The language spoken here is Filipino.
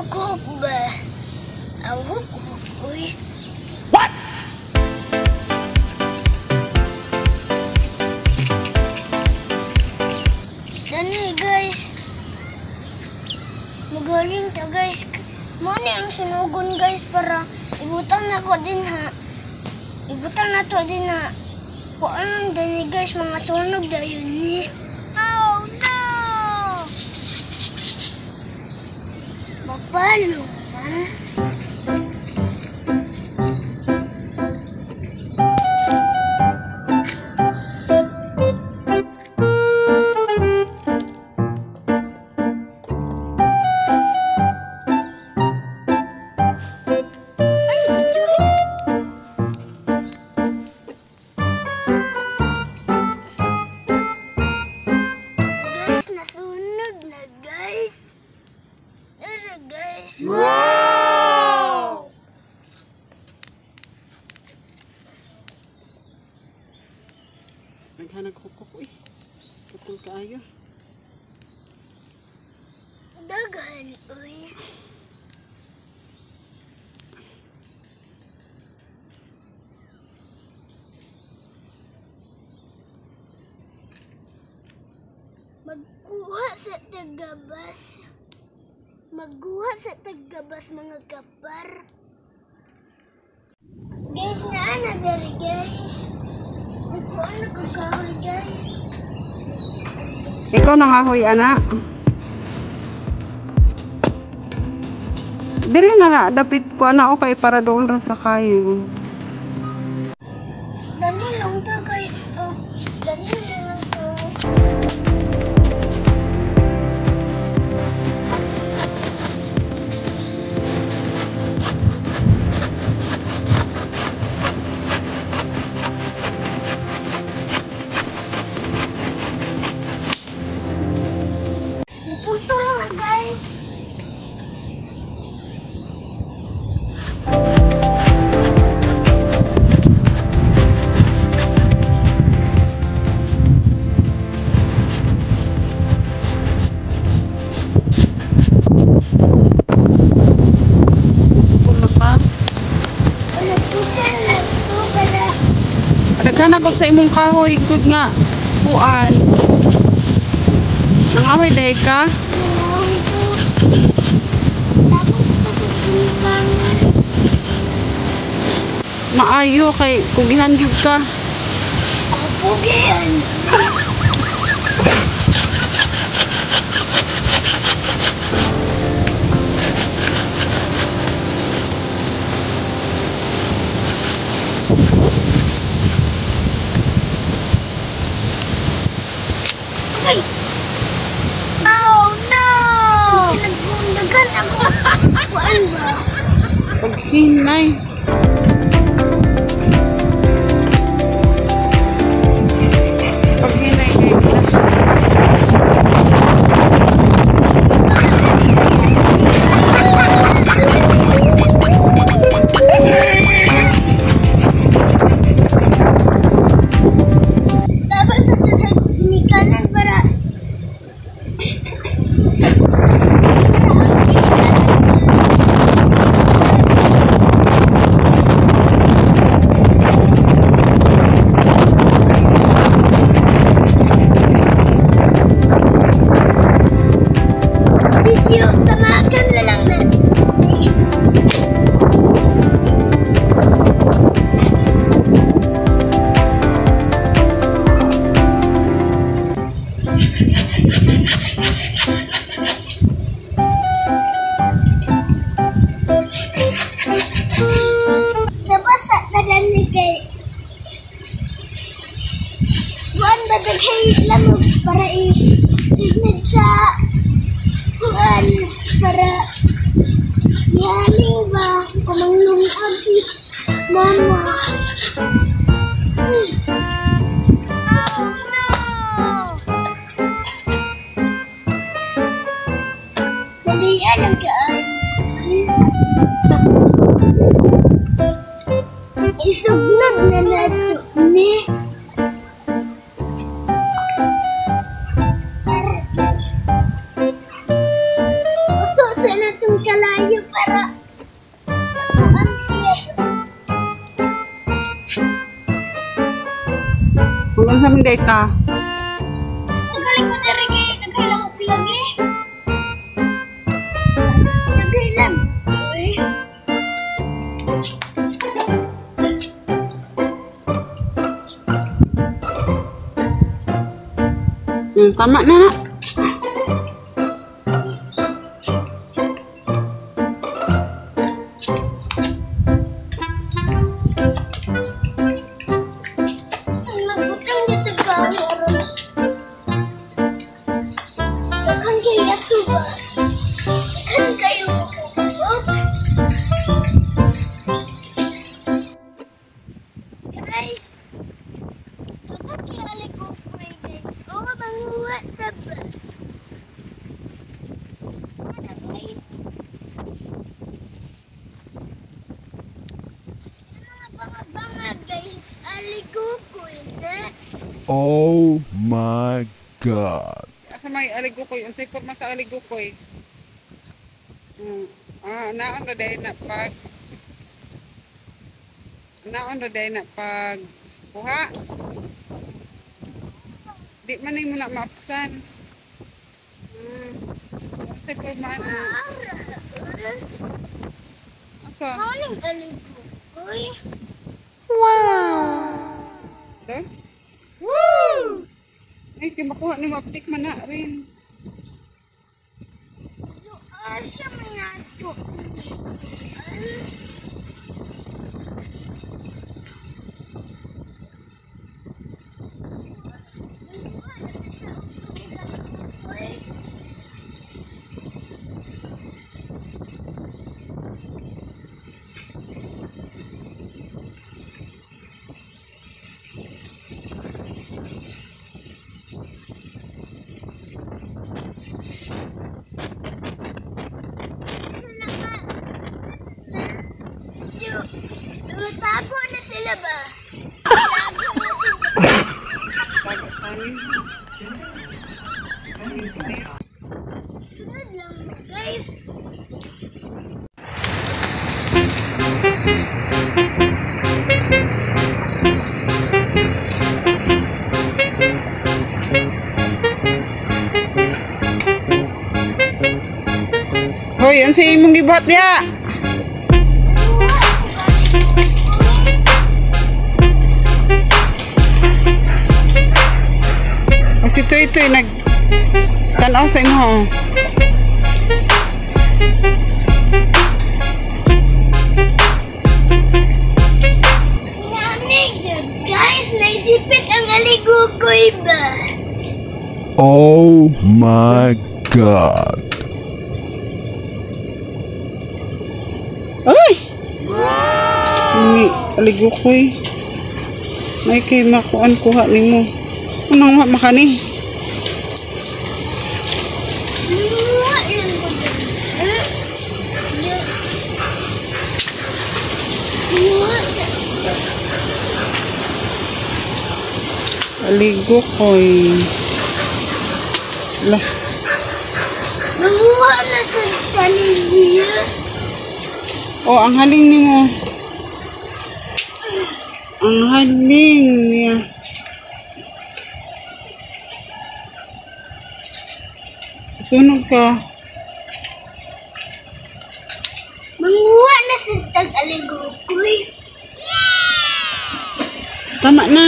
Hukok ba? Ang hukok, uy. What? Dani guys. Magaling ta guys. Mani ang sunugon guys para ibutang na ko din ha. Ibutang na to din ha. Kuan dani guys mga sunog dayon ni. Oh no! Mapalo man. Guys. Wow! Naghanag hukok, uy. Katul kaayo. Daghan, uy. Magkuha sa tagabas. Magkuha sa tagabas mga kapar. Guys, naana dari guys. Magkuha na kung kahoy guys. Ikaw nangahoy, anak. Diri na dapit ko ana okay para doon ra sa kayo. Dali lang to kay dali lang to. Punto lang guys. Daghan ako sa imong kahoy good nga. Kuan. Nangahoy day ka? Maayo kay kugihan gyud ka. Pugian. Oh no! Nagkundagan ako. Kuan ba? Paghinay. Paghinay kay Dapat sa ginikanan para video tamakan na lang na. Nabasa na gani kay buwan ba daghay lamog para i-signet sa kuan para yaling ba kumanglungag si mama. Oh no! Dalian ang kaan. Isugnod na nato ni. So, sa itong kalayo para ang siya. Hanggang sa hindi ka. Nagaling mo na rin kayo. Nagailang ako lagi. Nagailang. Uy. Tama na na. Ang nagutang niya tagali. Dagan kayo yasuba. Dagan kayo magkakabot. Guys, dagan kayo aliko pwede. Oo, manguha na ba? Ano guys? Mga banga guys, aliko ko na. Oh my God. Sa may aligukoy, unsay forma sa aligukoy. Naon ra day na pag kuha. Di man mo na maapsan. Unsay forma na. Asa? Maling aliko ko eh. Da? Woo! Ay, kaya makuha ni maptik man na rin. Asya minato. Tago na sila ba? Tago na sila. Tagasan. Sunod lang mo, guys. Hoy, ang si imong gibuhat niya. Si Toy nag-tanaw sa imo. Nanig yun, guys. Naisipit ang aligugoy ba? Oh my God. Ay! Ini aligukoy. May kay makuan kuha nimo. Unang makani. Muha lang ko dyan. Muha sa... Aligukoy. Lah, Manguha na sa taligya. oh, ang haling nimo. Ang haling niya. Sunog ka. Manguha na sa tag-aligugoy. Tama na.